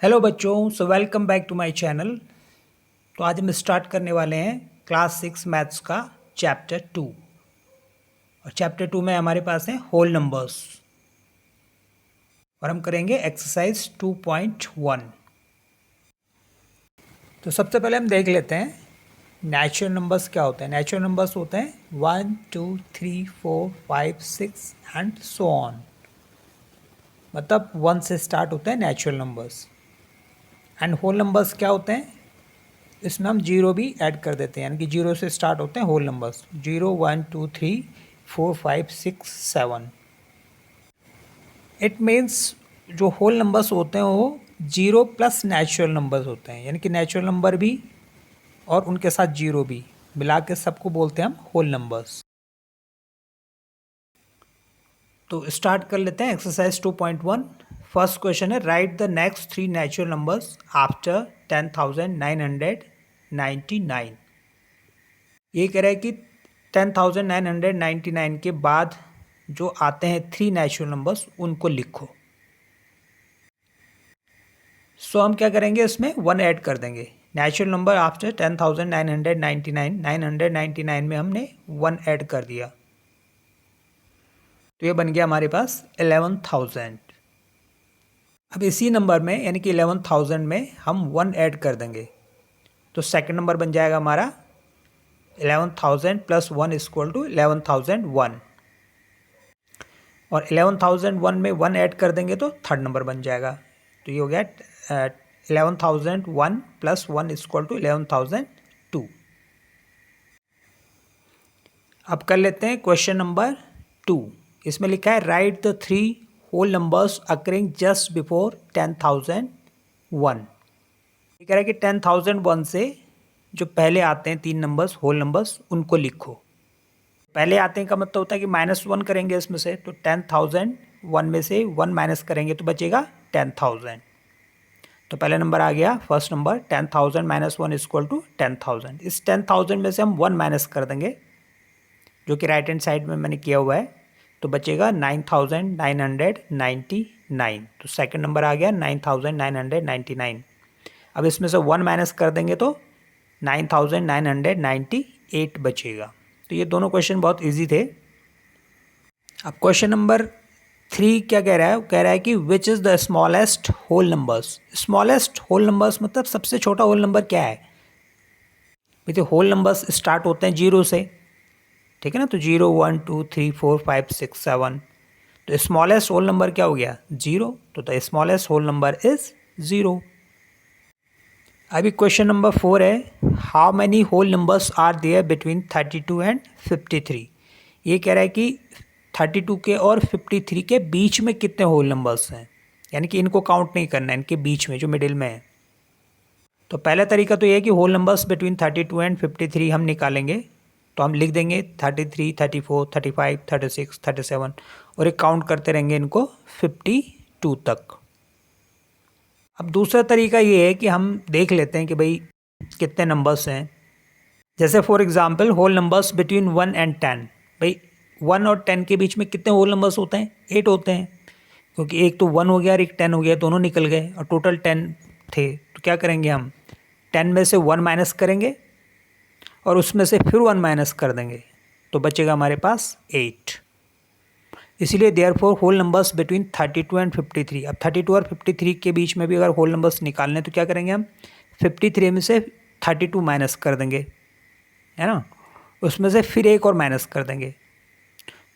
Hello बच्चों, welcome back to my channel. तो आज हम स्टार्ट करने वाले हैं क्लास 6 मैथ्स का चैप्टर 2। और चैप्टर 2 में हमारे पास है होल नंबर्स और हम करेंगे एक्सरसाइज 2.1। तो सबसे पहले हम देख लेते हैं नेचुरल नंबर्स क्या होते हैं। नेचुरल नंबर्स होते हैं 1 2 3 4 5 6 एंड सो ऑन, मतलब 1 से स्टार्ट होते हैं natural numbers. And whole numbers क्या होते हैं, इसमें हम जीरो भी ऐड कर देते हैं, यानी कि जीरो से स्टार्ट होते हैं होल नंबर्स। 0 1 2 3 4 5 6 7। इट मीन्स जो होल नंबर्स होते हैं वो जीरो प्लस नेचुरल नंबर्स होते हैं, यानी कि नेचुरल नंबर भी और उनके साथ जीरो भी मिला के सबको बोलते हैं हम होल नंबर्स। तो स्टार्ट कर लेते हैं एक्सरसाइज 2.1। फर्स्ट क्वेश्चन है, write the next 3 natural numbers after 10,999। ये कह रहा है कि 10,999 के बाद जो आते हैं 3 नेचुरल नंबर्स उनको लिखो। सो हम क्या करेंगे, इसमें 1 ऐड कर देंगे। नेचुरल नंबर आफ्टर 10,999, 999 में हमने 1 ऐड कर दिया, तो ये बन गया हमारे पास 11,000। अब इसी नंबर में यानी कि 11,000 में हम 1 ऐड कर देंगे, तो सेकंड नंबर बन जाएगा हमारा 11,000 प्लस 1 इक्वल टू 11,001। और 11,001 में 1 ऐड कर देंगे तो थर्ड नंबर बन जाएगा। तो ये हो गया 11,001 प्लस 1 इक्वल टू 11,002। अब कर लेते हैं क्वेश्चन नंबर 2। इसमें लिखा है, write the 3 whole numbers occurring just before 10,001। ये कह रहा है कि 10,001 से जो पहले आते हैं 3 नंबर्स होल नंबर्स उनको लिखो। पहले आते हैं का मतलब होता है कि -1 करेंगे इसमें से, तो 10,001 में से 1 माइनस करेंगे तो बचेगा 10,000। तो पहला नंबर आ गया, first number 10,000 minus 1 equal to 10,000। इस 10,000 में से हम 1 माइनस कर देंगे, जो कि राइट हैंड साइड में मैंने किया हुआ है, तो बचेगा 9,999। तो सेकंड नंबर आ गया 9,999। अब इसमें से 1 माइनस कर देंगे तो 9,998 बचेगा। तो ये दोनों क्वेश्चन बहुत इजी थे। अब क्वेश्चन नंबर 3 क्या कह रहा है, कह रहा है कि which is the smallest whole numbers. Smallest whole numbers मतलब सबसे छोटा होल नंबर क्या है। देखिए होल नंबर्स स्टार्ट होते हैं जीरो से, ठीक है ना। तो 0 1 2 3 4 5 6 7। तो स्मॉलेस्ट होल नंबर क्या हो गया, 0। तो the smallest whole number is 0। अभी क्वेश्चन नंबर 4 है, how many whole numbers are there between 32 and 53। ये कह रहा है कि 32 के और 53 के बीच में कितने होल नंबर्स हैं, यानी कि इनको काउंट नहीं करना है, इनके बीच में जो मिडिल में है। तो पहला तरीका तो ये है कि होल नंबर्स बिटवीन 32 एंड 53 हम निकालेंगे। तो हम लिख देंगे 33 34 35 36 37 और एक काउंट करते रहेंगे इनको 52 तक। अब दूसरा तरीका ये है कि हम देख लेते हैं कि भाई कितने नंबर्स हैं। जैसे for example whole numbers between 1 and 10। भाई 1 और 10 के बीच में कितने होल नंबर्स होते हैं, 8 होते हैं, क्योंकि एक तो 1 हो गया और एक 10 हो गया, दोनों निकल गए और टोटल 10 थे। तो क्या करेंगे, हम 10 में से 1 माइनस करेंगे और उसमें से फिर 1 माइनस कर देंगे, तो बचेगा हमारे पास 8। इसीलिए therefore whole numbers between 32 and 53। अब 32 और 53 के बीच में भी अगर होल नंबर्स निकालने तो क्या करेंगे, हम 53 में से 32 माइनस कर देंगे, है ना। उसमें से फिर एक और माइनस कर देंगे,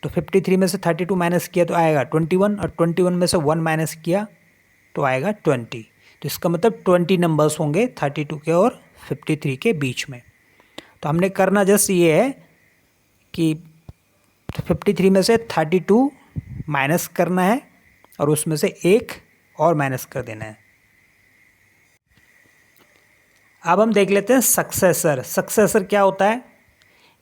तो 53 में से 32 माइनस किया तो आएगा 21, और 21 में से 1 माइनस किया तो आएगा 20। तो इसका मतलब 20 नंबर्स होंगे 32 के और 53 के बीच में। तो हमने करना जस्ट ये है कि 53 में से 32 माइनस करना है और उसमें से एक और माइनस कर देना है। अब हम देख लेते हैं सक्सेसर। सक्सेसर क्या होता है,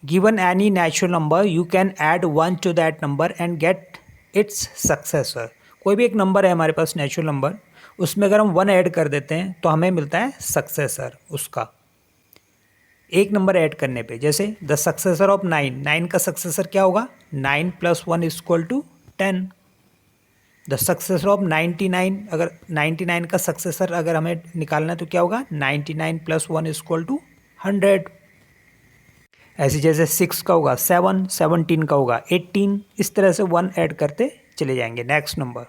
given any natural number you can add 1 to that number and get its successor. कोई भी एक नंबर है हमारे पास नेचुरल नंबर, उसमें अगर हम 1 ऐड कर देते हैं तो हमें मिलता है सक्सेसर उसका, एक नंबर ऐड करने पे। जैसे द सक्सेसर ऑफ 9, 9 का सक्सेसर क्या होगा, 9 plus 1 equal to 10। The successor of 99, अगर 99 का सक्सेसर अगर हमें निकालना है तो क्या होगा, 99 + 1 = 100। ऐसे जैसे 6 का होगा 7, 17 का होगा 18, इस तरह से 1 ऐड करते चले जाएंगे नेक्स्ट नंबर।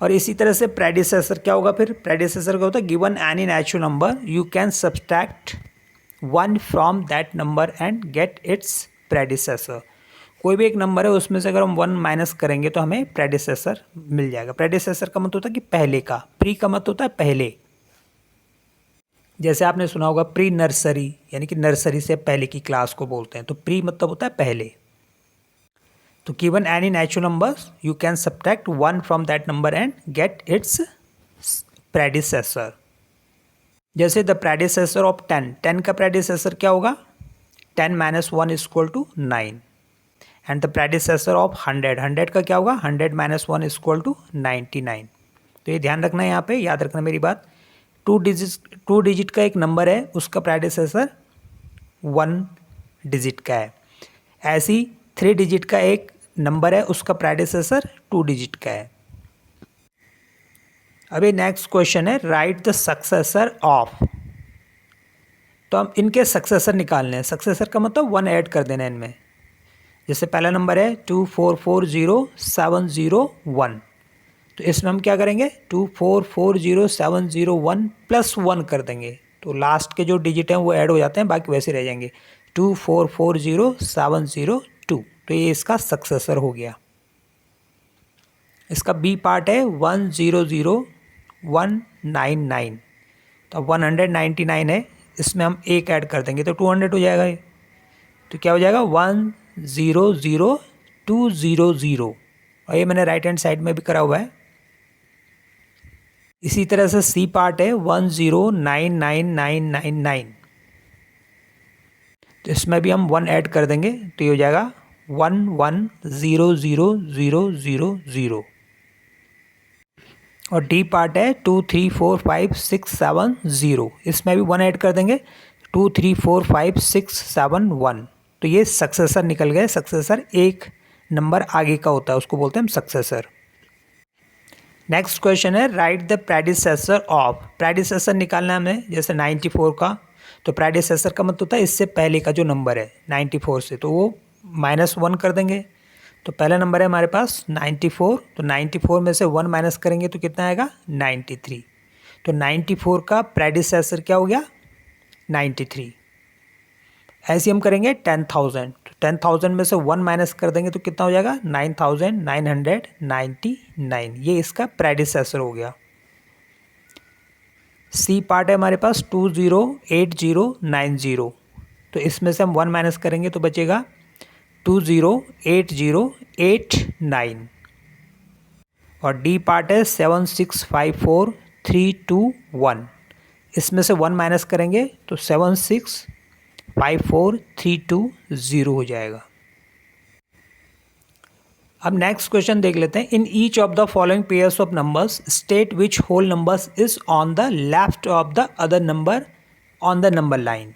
और इसी तरह से प्रेडिसेसर क्या होगा, फिर प्रेडिसेसर क्या होता है, given any natural number you can subtract 1 from that number and get its predecessor. कोई भी एक नंबर है उसमें से अगर हम 1 माइनस करेंगे तो हमें प्रेडिसेसर मिल जाएगा। प्रेडिसेसर का मतलब होता है कि पहले का, प्री का मतलब होता है पहले। जैसे आपने सुना होगा प्री नर्सरी, यानी कि नर्सरी से पहले की क्लास को बोलते हैं, तो प्री मतलब होता है पहले। तो given any natural numbers you can subtract 1 from that number and get its predecessor. जैसे द प्रेडिसेसर ऑफ 10, 10 का प्रेडिसेसर क्या होगा, 10 - 1 = 9। एंड द प्रेडिसेसर ऑफ 100, 100 का क्या होगा, 100 - 1 = 99। तो ये ध्यान रखना है, यहाँ पे याद रखना मेरी बात। 2 डिजिट का एक नंबर है, उसका प्रेडिसेसर 1 डिजिट का है। ऐसी 3 डिजिट का एक नंबर है, उसका प्रेडिसेसर 2 डिजिट का है। अभी नेक्स्ट क्वेश्चन है, राइट द सक्सेसर ऑफ। तो हम इनके सक्सेसर निकालने हैं। सक्सेसर का मतलब 1 ऐड कर देना है इनमें। जैसे पहला नंबर है 2440701, तो इसमें हम क्या करेंगे, 2440701 + 1 कर देंगे, तो लास्ट के जो डिजिट हैं वो ऐड हो जाते हैं, बाकी वैसे रह जाएंगे। 2440702, तो ये इसका सक्सेसर हो गया। इसका बी पार्ट है 100199, तो अब 199 है, इसमें हम 1 ऐड कर देंगे तो 200 हो जाएगा ये। तो क्या हो जाएगा, 100200, और ये मैंने राइट हैंड साइड में भी करा हुआ है। इसी तरह से सी पार्ट है 109999, तो इसमें भी हम 1 ऐड कर देंगे तो ये हो जाएगा 11000000। और डी पार्ट है 2345670, इसमें भी 1 ऐड कर देंगे, 2345671, तो ये सक्सेसर निकल गए। सक्सेसर एक नंबर आगे का होता है, उसको बोलते हैं हम सक्सेसर। नेक्स्ट क्वेश्चन है, write the predecessor of. Predecessor निकालना है हमें, जैसे 94 का, तो प्रेडिसेसर का मतलब होता है इससे पहले का जो नंबर है 94 से, तो वो -1 कर देंगे। तो पहला नंबर है हमारे पास 94, तो 94 में से 1 माइनस करेंगे तो कितना आएगा, 93। तो 94 का प्रेडिसेसर क्या हो गया, 93। ऐसे हम करेंगे 10,000, तो 10,000 में से 1 माइनस कर देंगे तो कितना हो जाएगा, 9,999, ये इसका प्रेडिसेसर हो गया। सी पार्ट है हमारे पास 208090, तो इसमें से हम 1 माइनस करेंगे तो बचेगा 208089। और डी पार्ट है 7654321, इसमें से 1 माइनस करेंगे तो 7654320 हो जाएगा। अब नेक्स्ट क्वेश्चन देख लेते हैं। In each of the following pairs of numbers state which whole numbers is on the left of the other number on the number line,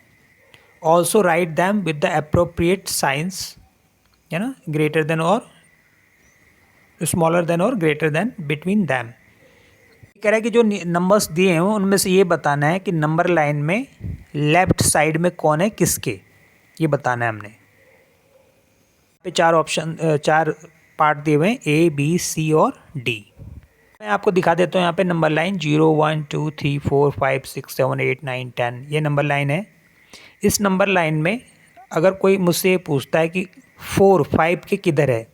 also write them with the appropriate signs, है ना, greater than और smaller than और greater than between them. कह रहा है कि जो numbers दिए हैं उनमें से ये बताना है कि नंबर लाइन में लेफ्ट साइड में कौन है किसके, ये बताना है हमने। पे 4 ऑप्शन 4 पार्ट दिए हुए हैं, A B C और D। मैं आपको दिखा देता हूँ यहाँ पे नंबर लाइन 0 1 2 3 4 5 6 7 8 9 10, ये नंबर लाइन है। इस नंबर लाइन में अगर कोई मुझसे पूछता है कि 4 5 के किधर है,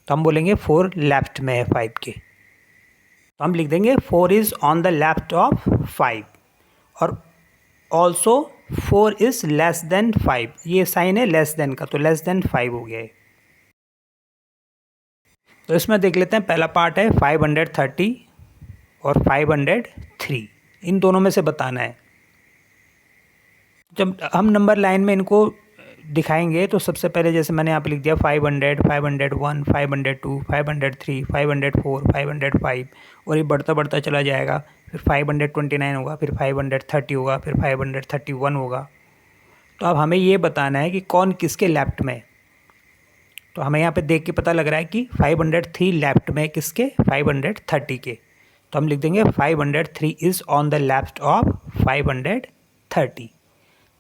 तो हम बोलेंगे 4 लेफ्ट में है 5 के, तो हम लिख देंगे 4 is on the left of 5, और ऑल्सो 4 इज़ लेस देन 5, ये साइन है लेस देन का, तो लेस देन 5 हो गया है। तो इसमें देख लेते हैं, पहला पार्ट है 530 और 503, इन दोनों में से बताना है। जब हम नंबर लाइन में इनको दिखाएंगे तो सबसे पहले जैसे मैंने यहाँ पे लिख दिया 500, 501, 502, 503, 504, 505, और ये बढ़ता बढ़ता चला जाएगा। फिर 529 होगा, फिर 530 होगा, फिर 531 होगा। तो अब हमें ये बताना है कि कौन किसके लेफ्ट में। तो हमें यहाँ पे देख के पता लग रहा है कि 503 लेफ्ट में किसके, 530 के। तो हम लिख देंगे 503 is on the left of 530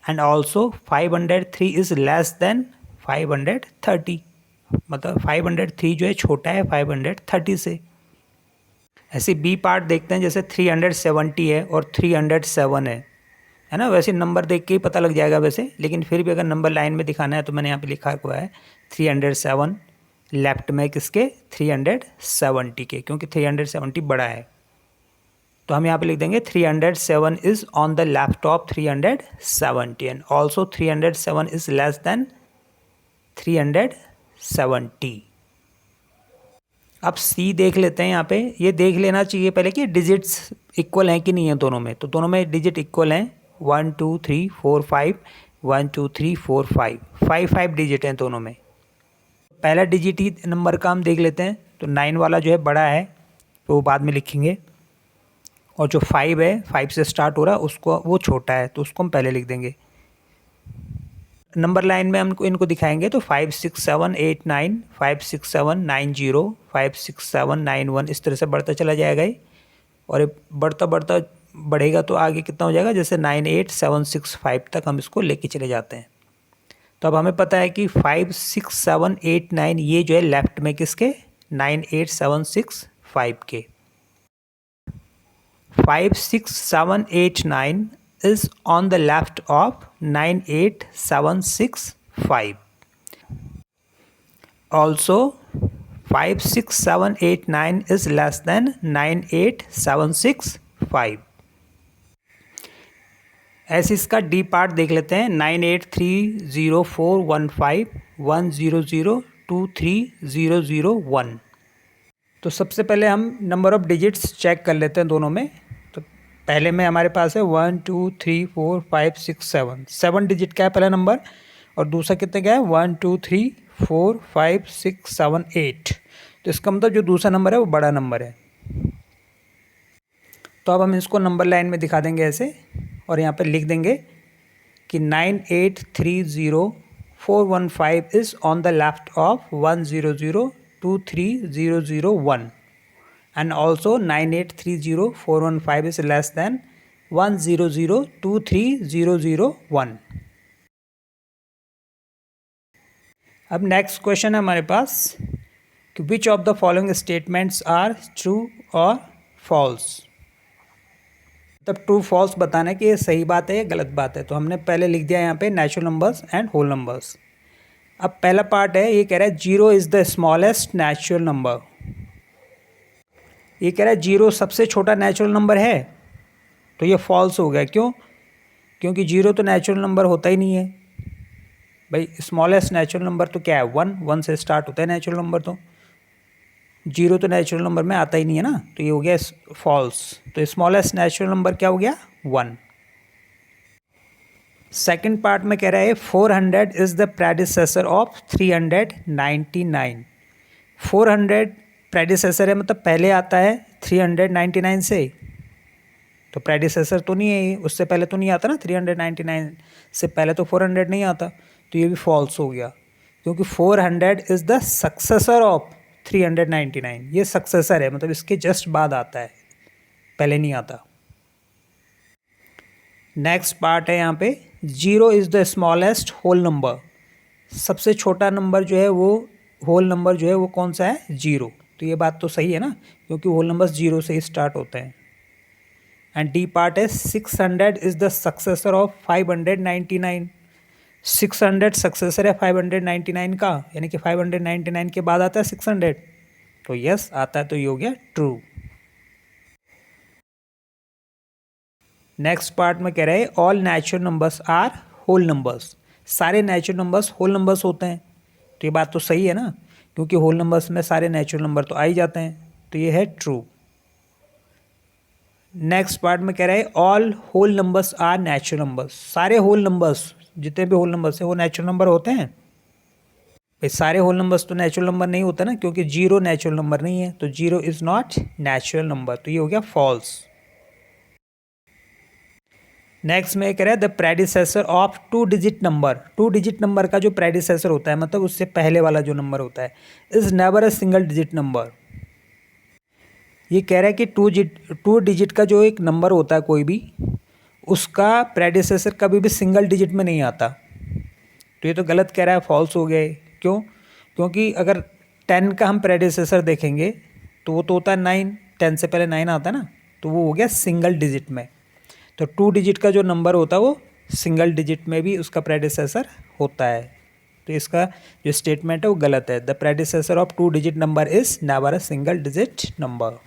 and also 503 is less than 530, मतलब 503 जो है छोटा है 530 से। ऐसे बी पार्ट देखते हैं, जैसे 370 है और 307 है ना, वैसे नंबर देख के ही पता लग जाएगा वैसे, लेकिन फिर भी अगर नंबर लाइन में दिखाना है तो मैंने यहाँ पे लिखा हुआ है 307 लेफ्ट में किसके, 370 के, क्योंकि 370 बड़ा है। तो हम यहाँ पे लिख देंगे 307 is on the left of 370 and also 307 is less than 370। अब सी देख लेते हैं। यहाँ पे ये देख लेना चाहिए पहले कि डिजिट्स इक्वल हैं कि नहीं है दोनों में। तो दोनों में डिजिट इक्वल हैं, 1 2 3 4 5, 1 2 3 4 5, 5 डिजिट हैं दोनों में। पहला डिजिट ही नंबर का हम देख लेते हैं। तो 9 वाला जो है बड़ा है तो वो बाद में लिखेंगे, और जो 5 है, 5 से स्टार्ट हो रहा है, उसको वो छोटा है तो उसको हम पहले लिख देंगे। नंबर लाइन में हमको इनको दिखाएंगे तो 5 6 7 8 9, 5 6 7 9 0, 5 6 7 9 1, इस तरह से बढ़ता चला जाएगा ये। और ये बढ़ता बढ़ता बढ़ेगा तो आगे कितना हो जाएगा, जैसे 9 8 7 6 5 तक हम इसको लेके चले जाते हैं। तो अब हमें पता है कि 5 6 7 8 9 ये जो है लेफ्ट में किसके, 9 8 7 6 5 के। 5 6 7 8 9 is on the left of 9 8 7 6 5. Also 5 6 7 8 9 is less than 9 8 7 6 5. ऐसे इसका डी पार्ट देख लेते हैं। 9 8 3 0 4 1 5 1 0 0 2 3 0 0 1। तो सबसे पहले हम नंबर ऑफ डिजिट्स चेक कर लेते हैं दोनों में। तो पहले में हमारे पास है 1 2 3 4 5 6 7, 7 डिजिट का है पहला नंबर, और दूसरा कितने का है, 1 2 3 4 5 6 7 8। तो इसका मतलब जो दूसरा नंबर है वो बड़ा नंबर है। तो अब हम इसको नंबर लाइन में दिखा देंगे ऐसे, और यहाँ पे लिख देंगे कि 9 8 3 0 4 1 5 is on the left of 1 0 0 2 3 0 0 1, and also 9 8 3 0 4 1 5 is less than 1 0 0 2 3 0 0 1। अब नेक्स्ट क्वेश्चन है हमारे पास कि which of the following statements are true और फॉल्स। तब ट्रू फॉल्स बताना है कि ये सही बात है या गलत बात है। तो हमने पहले लिख दिया यहाँ पे natural numbers and whole numbers. अब पहला पार्ट है, ये कह रहा है 0 is the smallest natural number. ये कह रहा है 0 सबसे छोटा नेचुरल नंबर है, तो ये फॉल्स हो गया। क्यों? क्योंकि 0 तो नेचुरल नंबर होता ही नहीं है भाई। स्मॉलेस्ट नेचुरल नंबर तो क्या है, 1 से स्टार्ट होता है नेचुरल नंबर। तो 0 तो नेचुरल नंबर में आता ही नहीं है ना, तो ये हो गया फॉल्स। तो स्मॉलेस्ट नेचुरल नंबर क्या हो गया, 1। सेकंड पार्ट में कह रहा है 400 is the predecessor of 399। 400 predecessor है, मतलब पहले आता है 399 से। तो प्रेडिसेसर तो नहीं है ये, उससे पहले तो नहीं आता ना, 399 से पहले तो 400 नहीं आता। तो ये भी फॉल्स हो गया, क्योंकि 400 इज़ द सक्सेसर ऑफ 399। ये सक्सेसर है, मतलब इसके जस्ट बाद आता है, पहले नहीं आता। नेक्स्ट पार्ट है यहाँ पे 0 is the smallest whole number. सबसे छोटा नंबर जो है वो होल नंबर जो है वो कौन सा है, 0। तो ये बात तो सही है ना, क्योंकि होल नंबर्स 0 से ही स्टार्ट होते हैं। एंड डी पार्ट है 600 is the successor of 599। 600 successor है 599 का, यानी कि 599 के बाद आता है 600। तो यस आता है, तो ये हो गया ट्रू। नेक्स्ट पार्ट में कह रहे हैं all natural numbers are whole numbers. सारे नेचुरल नंबर्स होल नंबर्स होते हैं। तो ये बात तो सही है ना, क्योंकि होल नंबर्स में सारे नेचुरल नंबर तो आ ही जाते हैं। तो ये है ट्रू। नेक्स्ट पार्ट में कह रहा है all whole numbers are natural numbers. सारे होल नंबर्स, जितने भी होल नंबर्स हैं वो नेचुरल नंबर होते हैं भाई। सारे होल नंबर्स तो नेचुरल नंबर नहीं होता ना, क्योंकि 0 नेचुरल नंबर नहीं है। तो 0 इज़ नॉट नेचुरल नंबर, तो ये हो गया फॉल्स। नेक्स्ट में कह रहा है the predecessor of 2 digit number. 2 digit number का जो प्रेडिसेसर होता है, मतलब उससे पहले वाला जो नंबर होता है, is never a single digit number. ये कह रहा है कि 2 डिजिट का जो एक नंबर होता है कोई भी, उसका प्रेडिसेसर कभी भी सिंगल डिजिट में नहीं आता। तो ये तो गलत कह रहा है, फॉल्स हो गया है। क्यों? क्योंकि अगर 10 का हम प्रेडिसेसर देखेंगे तो वो तो होता है 9, 10 से पहले 9 आता है ना, तो वो हो गया सिंगल डिजिट में। तो 2 डिजिट का जो नंबर होता है वो सिंगल डिजिट में भी उसका प्रेडिसेसर होता है। तो इसका जो स्टेटमेंट है वो गलत है। The predecessor of 2 digit number is never a single digit number.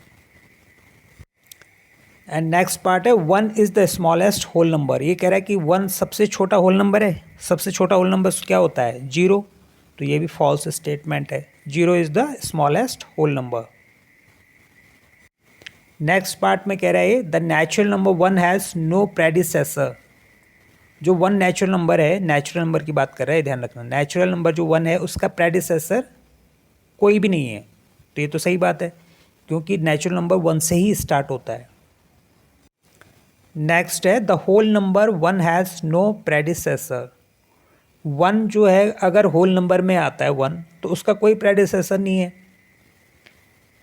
And next part है 1 is the smallest whole number. ये कह रहा है कि 1 सबसे छोटा होल नंबर है। सबसे छोटा होल नंबर क्या होता है? 0। तो ये भी फॉल्स स्टेटमेंट है। 0 is the smallest whole number. Next part में कह रहा है the natural number 1 has no predecessor. जो 1 नेचुरल नंबर है, नेचुरल नंबर की बात कर रहा है, ध्यान रखना। नेचुरल नंबर जो 1 है उसका प्रेडिसेसर कोई भी नहीं है। तो ये तो सही बात है, क्योंकि नेचुरल नंबर 1 से ही स्टार्ट होता है। नेक्स्ट है the whole number 1 has no predecessor. 1 जो है अगर होल नंबर में आता है 1, तो उसका कोई प्रेडिसेसर नहीं है।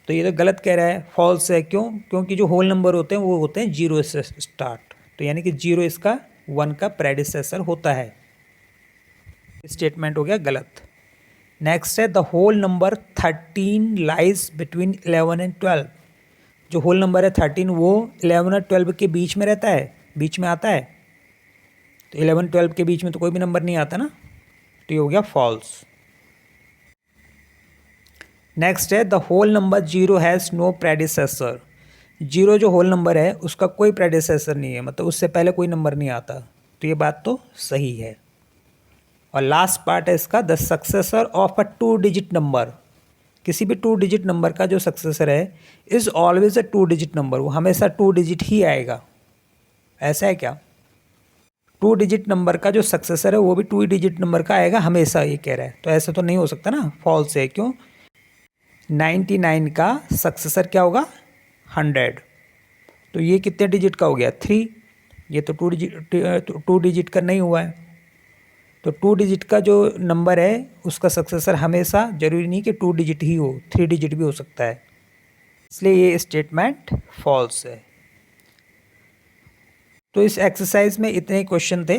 तो ये तो गलत कह रहा है, फॉल्स है। क्यों? क्योंकि जो होल नंबर होते हैं वो होते हैं 0 से स्टार्ट। तो यानी कि 0 इसका 1 का प्रेडिसेसर होता है। स्टेटमेंट हो गया गलत। नेक्स्ट है the whole number 13 lies between 11 and 12। जो होल नंबर है 13 वो 11 और 12 के बीच में रहता है, बीच में आता है। तो 11 12 के बीच में तो कोई भी नंबर नहीं आता ना, तो ये हो गया फॉल्स। नेक्स्ट है the whole number 0 has no predecessor. 0 जो होल नंबर है उसका कोई प्रेडिसेसर नहीं है, मतलब उससे पहले कोई नंबर नहीं आता। तो ये बात तो सही है। और लास्ट पार्ट है इसका the successor of a 2 digit number. किसी भी 2 डिजिट नंबर का जो सक्सेसर है is always a 2 digit number. वो हमेशा 2 डिजिट ही आएगा। ऐसा है क्या? 2 डिजिट नंबर का जो सक्सेसर है वो भी 2 डिजिट नंबर का आएगा हमेशा, ये कह रहा है। तो ऐसा तो नहीं हो सकता ना, फॉल्स है। क्यों? 99 का सक्सेसर क्या होगा? 100। तो ये कितने डिजिट का हो गया? 3। ये तो 2 डिजिट का नहीं हुआ है। तो 2 डिजिट का जो नंबर है उसका सक्सेसर हमेशा जरूरी नहीं कि 2 डिजिट ही हो, 3 डिजिट भी हो सकता है। इसलिए ये स्टेटमेंट फॉल्स है। तो इस एक्सरसाइज में इतने क्वेश्चन थे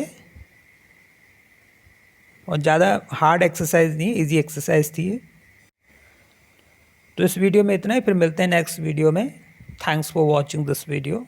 और ज़्यादा हार्ड एक्सरसाइज नहीं, इजी एक्सरसाइज थी ये। तो इस वीडियो में इतना ही, फिर मिलते हैं नेक्स्ट वीडियो में। Thanks for watching this video.